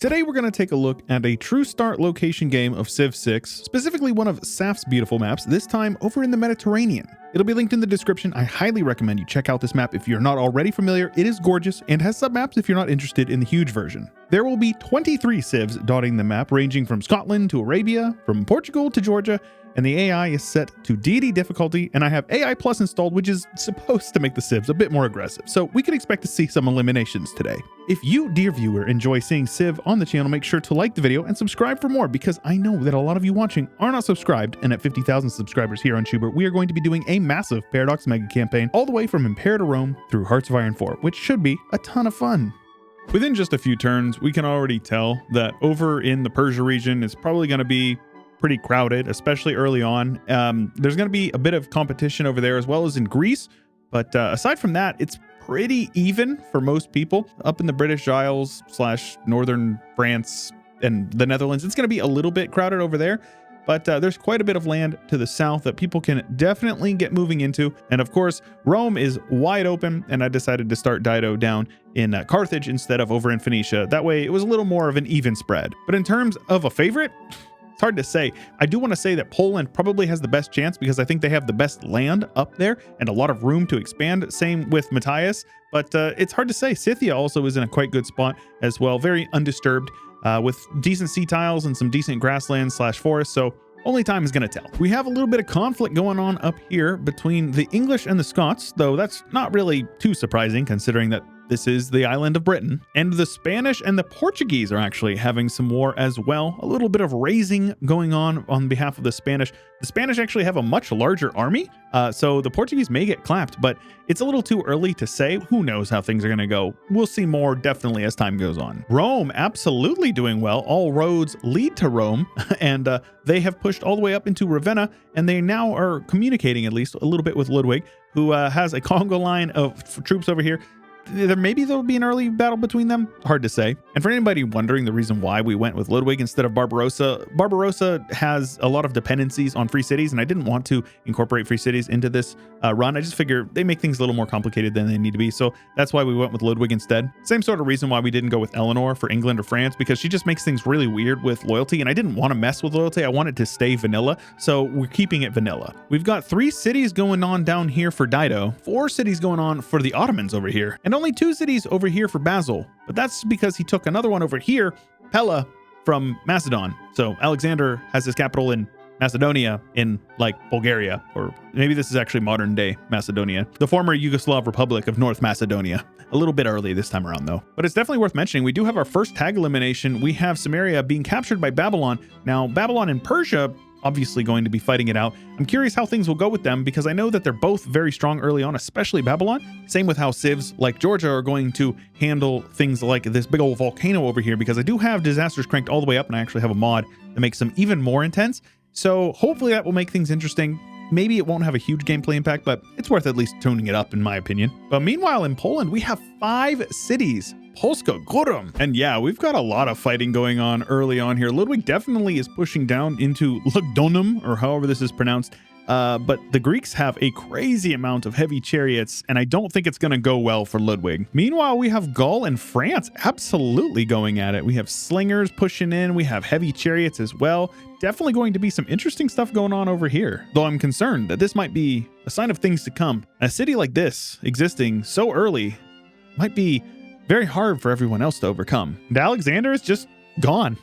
Today we're going to take a look at a true start location game of Civ 6, specifically one of Saph's beautiful maps, this time over in the Mediterranean. It'll be linked in the description. I highly recommend you check out this map if you're not already familiar. It is gorgeous and has submaps if you're not interested in the huge version. There will be 23 Civs dotting the map, ranging from Scotland to Arabia, from Portugal to Georgia, and the AI is set to deity difficulty, and I have AI Plus installed, which is supposed to make the Civs a bit more aggressive, so we can expect to see some eliminations today. If you, dear viewer, enjoy seeing Civ on the channel, make sure to like the video and subscribe for more, because I know that a lot of you watching are not subscribed, and at 50,000 subscribers here on Schubert, we are going to be doing a massive Paradox Mega campaign all the way from Impera to Rome through Hearts of Iron 4, which should be a ton of fun. Within just a few turns, we can already tell that over in the Persia region, it's probably going to be pretty crowded, especially early on. There's going to be a bit of competition over there as well as in Greece, but aside from that, it's pretty even for most people. Up in the British Isles / northern France and the Netherlands, it's going to be a little bit crowded over there, but there's quite a bit of land to the south that people can definitely get moving into. And of course, Rome is wide open, and I decided to start Dido down in Carthage instead of over in Phoenicia. That way it was a little more of an even spread. But in terms of a favorite, it's hard to say. I do want to say that Poland probably has the best chance because I think they have the best land up there and a lot of room to expand. Same with Matthias, but it's hard to say. Scythia also is in a quite good spot as well. Very undisturbed with decent sea tiles and some decent grasslands / forest. So only time is going to tell. We have a little bit of conflict going on up here between the English and the Scots, though that's not really too surprising considering that this is the island of Britain. And the Spanish and the Portuguese are actually having some war as well. A little bit of raising going on behalf of the Spanish. The Spanish actually have a much larger army, so the Portuguese may get clapped, but it's a little too early to say. Who knows how things are going to go? We'll see more definitely as time goes on. Rome absolutely doing well. All roads lead to Rome, and they have pushed all the way up into Ravenna, and they now are communicating at least a little bit with Ludwig, who has a Congo line of troops over here. Maybe there'll be an early battle between them. Hard to say. And for anybody wondering the reason why we went with Ludwig instead of Barbarossa, Barbarossa has a lot of dependencies on free cities, and I didn't want to incorporate free cities into this run. I just figure they make things a little more complicated than they need to be. So that's why we went with Ludwig instead. Same sort of reason why we didn't go with Eleanor for England or France, because she just makes things really weird with loyalty, and I didn't want to mess with loyalty. I wanted to stay vanilla, so we're keeping it vanilla. We've got 3 cities going on down here for Dido, 4 cities going on for the Ottomans over here, and only 2 cities over here for Basil, but that's because he took another one over here, Pella, from Macedon. So Alexander has his capital in Macedonia in like Bulgaria, or maybe this is actually modern day Macedonia, the former Yugoslav Republic of North Macedonia. A little bit early this time around though, but it's definitely worth mentioning. We do have our first tag elimination. We have Samaria being captured by Babylon. Now Babylon and Persia obviously going to be fighting it out. I'm curious how things will go with them because I know that they're both very strong early on, especially Babylon. Same with how Civs like Georgia are going to handle things like this big old volcano over here, because I do have disasters cranked all the way up, and I actually have a mod that makes them even more intense. So hopefully that will make things interesting. Maybe it won't have a huge gameplay impact, but it's worth at least tuning it up in my opinion. But meanwhile in Poland, we have 5 cities. Polska Górum. And yeah, we've got a lot of fighting going on early on here. Ludwig definitely is pushing down into Lugdunum, or however this is pronounced. But the Greeks have a crazy amount of heavy chariots, and I don't think it's going to go well for Ludwig. Meanwhile, we have Gaul and France absolutely going at it. We have slingers pushing in. We have heavy chariots as well. Definitely going to be some interesting stuff going on over here, though I'm concerned that this might be a sign of things to come. A city like this existing so early might be very hard for everyone else to overcome. And Alexander is just gone,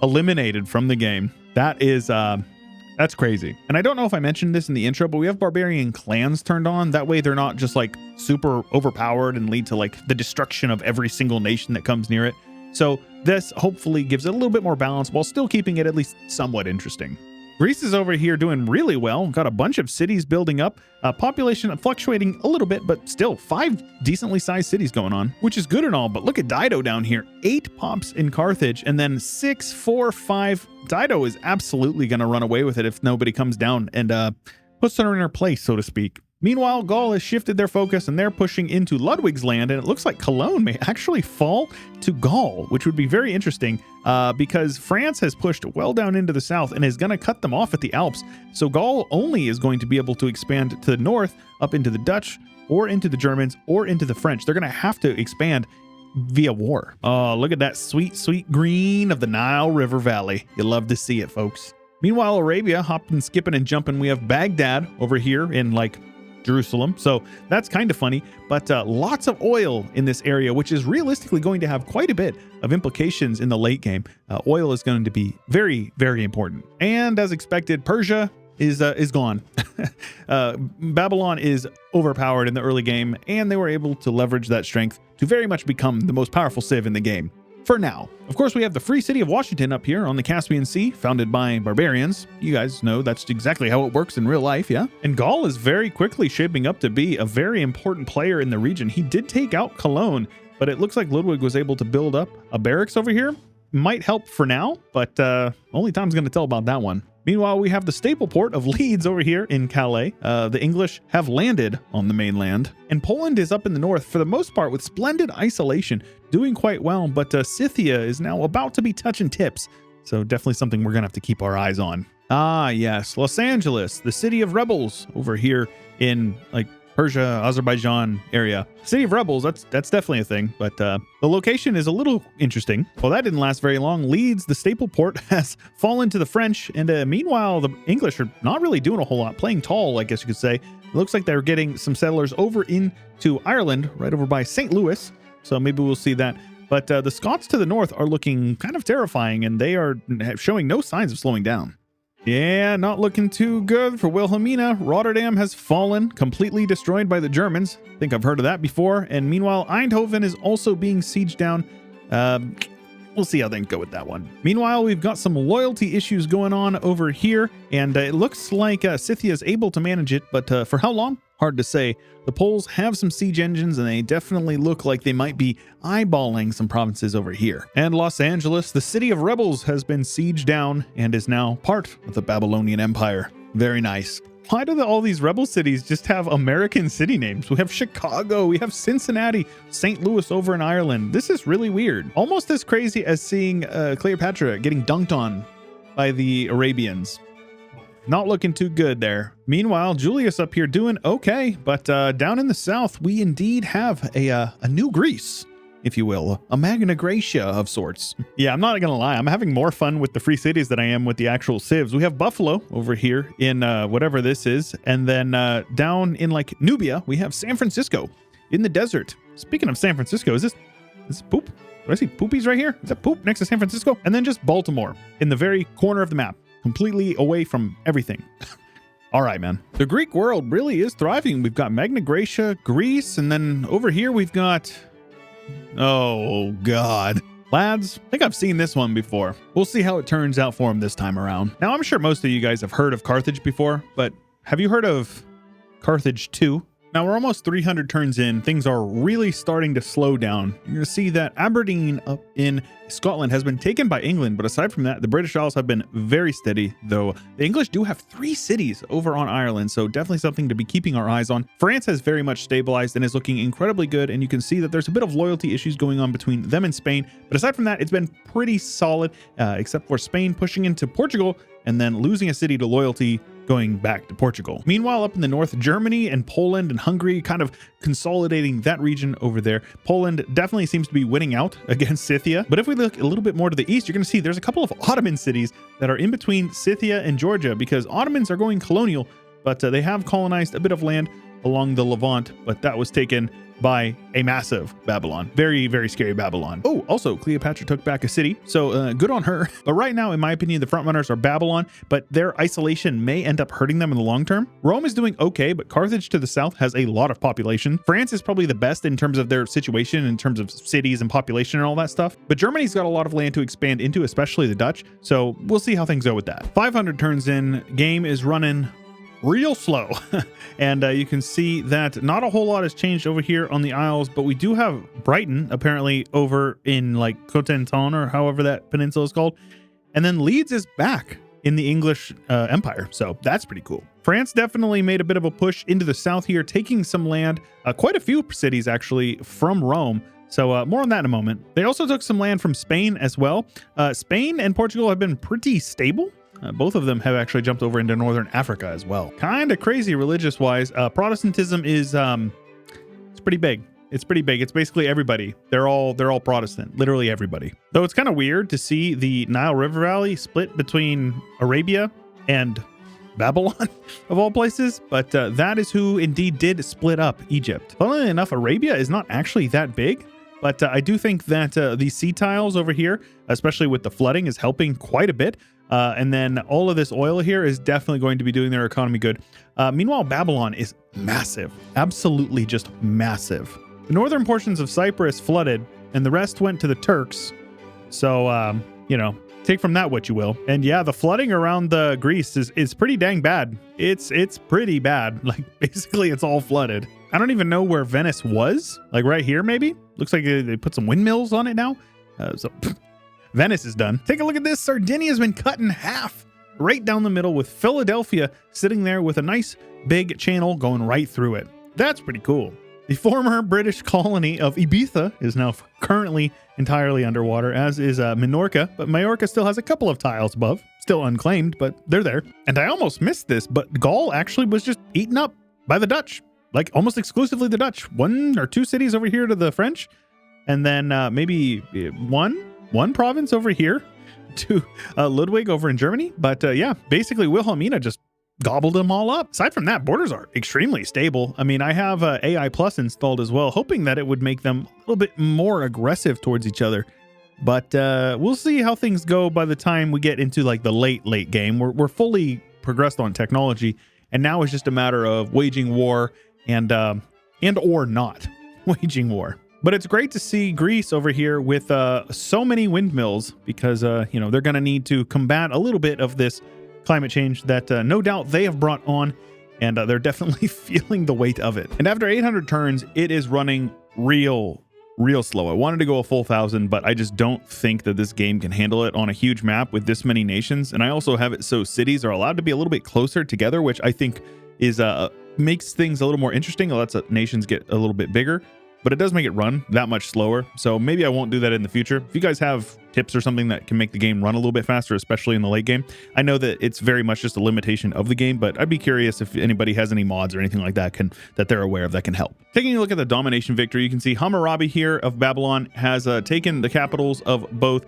eliminated from the game. That is, that's crazy. And I don't know if I mentioned this in the intro, but we have barbarian clans turned on. That way they're not just like super overpowered and lead to like the destruction of every single nation that comes near it. So this hopefully gives it a little bit more balance while still keeping it at least somewhat interesting. Greece is over here doing really well. Got a bunch of cities building up. Population fluctuating a little bit, but still 5 decently sized cities going on, which is good and all. But look at Dido down here. 8 pops in Carthage, and then 6, 4, 5. Dido is absolutely going to run away with it if nobody comes down and puts her in her place, so to speak. Meanwhile, Gaul has shifted their focus and they're pushing into Ludwig's land, and it looks like Cologne may actually fall to Gaul, which would be very interesting because France has pushed well down into the south and is going to cut them off at the Alps. So Gaul only is going to be able to expand to the north up into the Dutch or into the Germans or into the French. They're going to have to expand via war. Oh, look at that sweet, sweet green of the Nile River Valley. You love to see it, folks. Meanwhile, Arabia, hopping, skipping, and jumping, we have Baghdad over here in like Jerusalem. So that's kind of funny, but lots of oil in this area, which is realistically going to have quite a bit of implications in the late game. Oil is going to be very, very important. And as expected, Persia is gone. Babylon is overpowered in the early game, and they were able to leverage that strength to very much become the most powerful civ in the game. For now. Of course, we have the free city of Washington up here on the Caspian Sea, founded by barbarians. You guys know that's exactly how it works in real life, yeah? And Gaul is very quickly shaping up to be a very important player in the region. He did take out Cologne, but it looks like Ludwig was able to build up a barracks over here. Might help for now, but only time's going to tell about that one. Meanwhile, we have the staple port of Leeds over here in Calais. The English have landed on the mainland, and Poland is up in the north for the most part with splendid isolation, doing quite well, but Scythia is now about to be touching tips, so definitely something we're gonna have to keep our eyes on. Ah, yes, Los Angeles, the city of rebels over here in like Persia, Azerbaijan area. City of Rebels, that's definitely a thing, but the location is a little interesting. Well, that didn't last very long. Leeds, the staple port, has fallen to the French, and meanwhile, the English are not really doing a whole lot, playing tall, I guess you could say. It looks like they're getting some settlers over into Ireland, right over by St. Louis, so maybe we'll see that. But the Scots to the north are looking kind of terrifying, and they are showing no signs of slowing down. Yeah, not looking too good for Wilhelmina. Rotterdam has fallen, completely destroyed by the Germans. I think I've heard of that before. And meanwhile, Eindhoven is also being sieged down. We'll see how things go with that one. Meanwhile, we've got some loyalty issues going on over here, and it looks like Scythia is able to manage it, but for how long? Hard to say. The Poles have some siege engines, and they definitely look like they might be eyeballing some provinces over here. And Los Angeles, the city of rebels, has been sieged down and is now part of the Babylonian Empire. Very nice. Why do all these rebel cities just have American city names? We have Chicago, we have Cincinnati, St. Louis over in Ireland. This is really weird. Almost as crazy as seeing Cleopatra getting dunked on by the Arabians. Not looking too good there. Meanwhile, Julius up here doing okay, but down in the south, we indeed have a new Greece, if you will, a Magna Graecia of sorts. Yeah, I'm not gonna lie, I'm having more fun with the free cities than I am with the actual civs. We have Buffalo over here in whatever this is, and then down in like Nubia, we have San Francisco in the desert. Speaking of San Francisco, is this poop? Do I see poopies right here? Is that poop next to San Francisco? And then just Baltimore in the very corner of the map, completely away from everything. All right, man. The Greek world really is thriving. We've got Magna Graecia, Greece, and then over here we've got... Oh, God. Lads, I think I've seen this one before. We'll see how it turns out for him this time around. Now, I'm sure most of you guys have heard of Carthage before, but have you heard of Carthage 2? Now, we're almost 300 turns in. Things are really starting to slow down. You're going to see that Aberdeen up in Scotland has been taken by England, but aside from that, the British Isles have been very steady, though the English do have 3 cities over on Ireland, so definitely something to be keeping our eyes on. France has very much stabilized and is looking incredibly good, and you can see that there's a bit of loyalty issues going on between them and Spain, but aside from that, it's been pretty solid, except for Spain pushing into Portugal and then losing a city to loyalty going back to Portugal. Meanwhile, up in the north, Germany and Poland and Hungary kind of consolidating that region over there. Poland definitely seems to be winning out against Scythia. But if we look a little bit more to the east, you're going to see there's a couple of Ottoman cities that are in between Scythia and Georgia because Ottomans are going colonial, but they have colonized a bit of land along the Levant, but that was taken by a massive Babylon. Very, very scary Babylon. Oh, also Cleopatra took back a city, so good on her. But right now, in my opinion, the frontrunners are Babylon, but their isolation may end up hurting them in the long term. Rome is doing okay, but Carthage to the south has a lot of population. France is probably the best in terms of their situation, in terms of cities and population and all that stuff. But Germany's got a lot of land to expand into, especially the Dutch. So we'll see how things go with that. 500 turns in, game is running real slow. And you can see that not a whole lot has changed over here on the Isles, but we do have Brighton apparently over in like Cotentin or however that peninsula is called. And then Leeds is back in the English Empire. So that's pretty cool. France definitely made a bit of a push into the south here, taking some land, quite a few cities actually from Rome. So more on that in a moment. They also took some land from Spain as well. Spain and Portugal have been pretty stable. Both of them have actually jumped over into northern Africa as well. Kind of crazy religious wise. Protestantism is it's pretty big. It's pretty big. It's basically everybody. They're all Protestant, literally everybody. Though it's kind of weird to see the Nile River Valley split between Arabia and Babylon of all places, but that is who indeed did split up Egypt. Funnily enough, Arabia is not actually that big, but I do think that these sea tiles over here, especially with the flooding, is helping quite a bit. And then all of this oil here is definitely going to be doing their economy good. Meanwhile, Babylon is massive, absolutely just massive. The northern portions of Cyprus flooded and the rest went to the Turks. So, you know, take from that what you will. And yeah, the flooding around Greece is pretty dang bad. It's pretty bad. Like basically it's all flooded. I don't even know where Venice was. Like right here, maybe. Looks like they put some windmills on it now. Venice is done. Take a look at this. Sardinia has been cut in half right down the middle with Philadelphia sitting there with a nice big channel going right through it. That's pretty cool. The former British colony of Ibiza is now currently entirely underwater, as is Minorca, but Majorca still has a couple of tiles above, still unclaimed, but they're there. And I almost missed this, but Gaul actually was just eaten up by the Dutch, like almost exclusively the Dutch. 1 or 2 cities over here to the French, and then maybe one province over here to Ludwig over in Germany. But yeah, basically Wilhelmina just gobbled them all up. Aside from that, borders are extremely stable. I mean, I have AI Plus installed as well, hoping that it would make them a little bit more aggressive towards each other. But we'll see how things go by the time we get into like the late game. We're fully progressed on technology, and now it's just a matter of waging war and or not waging war. But it's great to see Greece over here with so many windmills because, you know, they're going to need to combat a little bit of this climate change that no doubt they have brought on, and they're definitely feeling the weight of it. And after 800 turns, it is running real slow. I wanted to go a full 1,000, but I just don't think that this game can handle it on a huge map with this many nations. And I also have it so cities are allowed to be a little bit closer together, which I think is makes things a little more interesting. It lets nations get a little bit bigger, but it does make it run that much slower. So maybe I won't do that in the future. If you guys have tips or something that can make the game run a little bit faster, especially in the late game, I know that it's very much just a limitation of the game, but I'd be curious if anybody has any mods or anything like that that they're aware of that can help. Taking a look at the domination victory, you can see Hammurabi here of Babylon has taken the capitals of both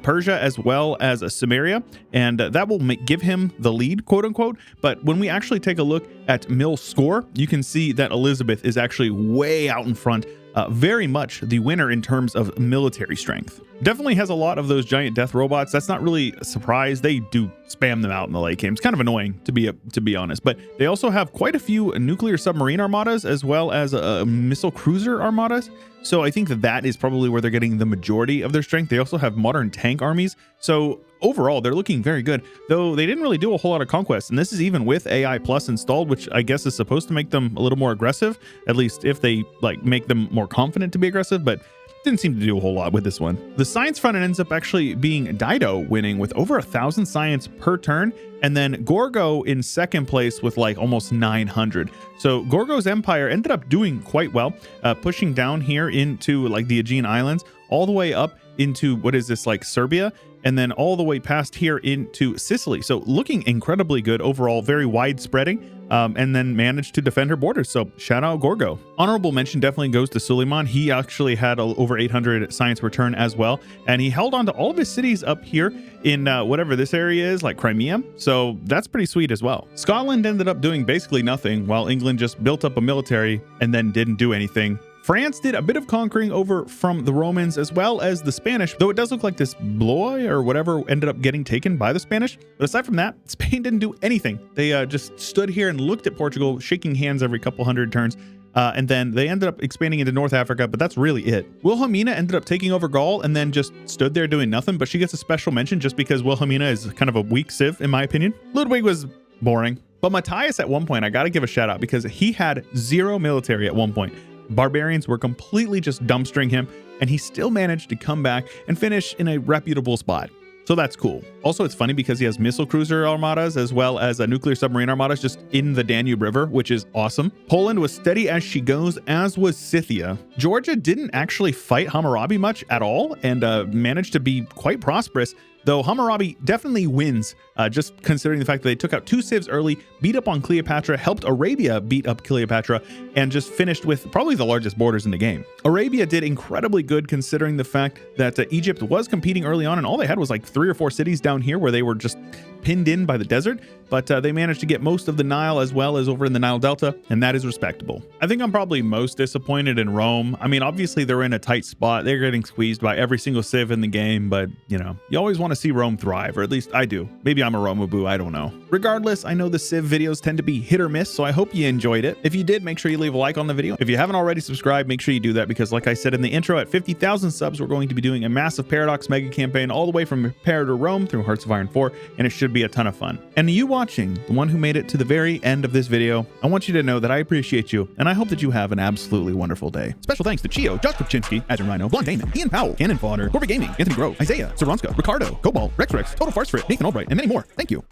Persia as well as Samaria, and that will give him the lead, quote unquote. But when we actually take a look at mill score, you can see that Elizabeth is actually way out in front. Very much the winner in terms of military strength. Definitely has a lot of those giant death robots. That's not really a surprise. They do spam them out in the late game. It's kind of annoying to be honest, but they also have quite a few nuclear submarine armadas as well as missile cruiser armadas. So I think that is probably where they're getting the majority of their strength. They also have modern tank armies. So overall, they're looking very good, though they didn't really do a whole lot of conquest. And this is even with AI Plus installed, which I guess is supposed to make them a little more aggressive, at least if they like make them more confident to be aggressive, but didn't seem to do a whole lot with this one. The science front ends up actually being Dido winning with over 1,000 science per turn, and then Gorgo in second place with like almost 900. So Gorgo's empire ended up doing quite well, pushing down here into like the Aegean Islands, all the way up into what is this, like Serbia, and then all the way past here into Sicily. So looking incredibly good overall, very widespreading, and then managed to defend her borders. So shout out Gorgo. Honorable mention definitely goes to Suleiman. He actually had over 800 science per turn as well, and he held on to all of his cities up here in whatever this area is, like Crimea. So that's pretty sweet as well. Scotland ended up doing basically nothing, while England just built up a military and then didn't do anything. France did a bit of conquering over from the Romans as well as the Spanish, though it does look like this Blois or whatever ended up getting taken by the Spanish. But aside from that, Spain didn't do anything. They just stood here and looked at Portugal, shaking hands every couple hundred turns. And then they ended up expanding into North Africa, but that's really it. Wilhelmina ended up taking over Gaul and then just stood there doing nothing, but she gets a special mention just because Wilhelmina is kind of a weak civ, in my opinion. Ludwig was boring, but Matthias at one point, I got to give a shout out because he had 0 military at one point. Barbarians were completely just dumpstering him, and he still managed to come back and finish in a reputable spot. So that's cool. Also, it's funny because he has missile cruiser armadas as well as nuclear submarine armadas just in the Danube River, which is awesome. Poland was steady as she goes, as was Scythia. Georgia didn't actually fight Hammurabi much at all and managed to be quite prosperous. though Hammurabi definitely wins, just considering the fact that they took out 2 civs early, beat up on Cleopatra, helped Arabia beat up Cleopatra, and just finished with probably the largest borders in the game. Arabia did incredibly good considering the fact that Egypt was competing early on, and all they had was like 3 or 4 cities down here where they were just pinned in by the desert, but they managed to get most of the Nile as well as over in the Nile Delta, and that is respectable. I think I'm probably most disappointed in Rome. I mean, obviously they're in a tight spot. They're getting squeezed by every single civ in the game, but you know, you always want to see Rome thrive, or at least I do. Maybe I'm a Romaboo, I don't know. Regardless, I know the civ videos tend to be hit or miss, so I hope you enjoyed it. If you did, make sure you leave a like on the video. If you haven't already subscribed, make sure you do that, because like I said in the intro, at 50,000 subs, we're going to be doing a massive Paradox mega campaign all the way from Repair to Rome through Hearts of Iron 4, and it should be a ton of fun. And you watching, the one who made it to the very end of this video, I want you to know that I appreciate you, and I hope that you have an absolutely wonderful day. Special thanks to Chio, Josh Kopczynski, Adrian Rhino, Blonde Damon, Ian Powell, Cannon Fodder, Corbett Gaming, Anthony Grove, Isaiah, Saronska, Ricardo, Cobalt, Rex, Total Farce Frit, Nathan Albright, and many more. Thank you.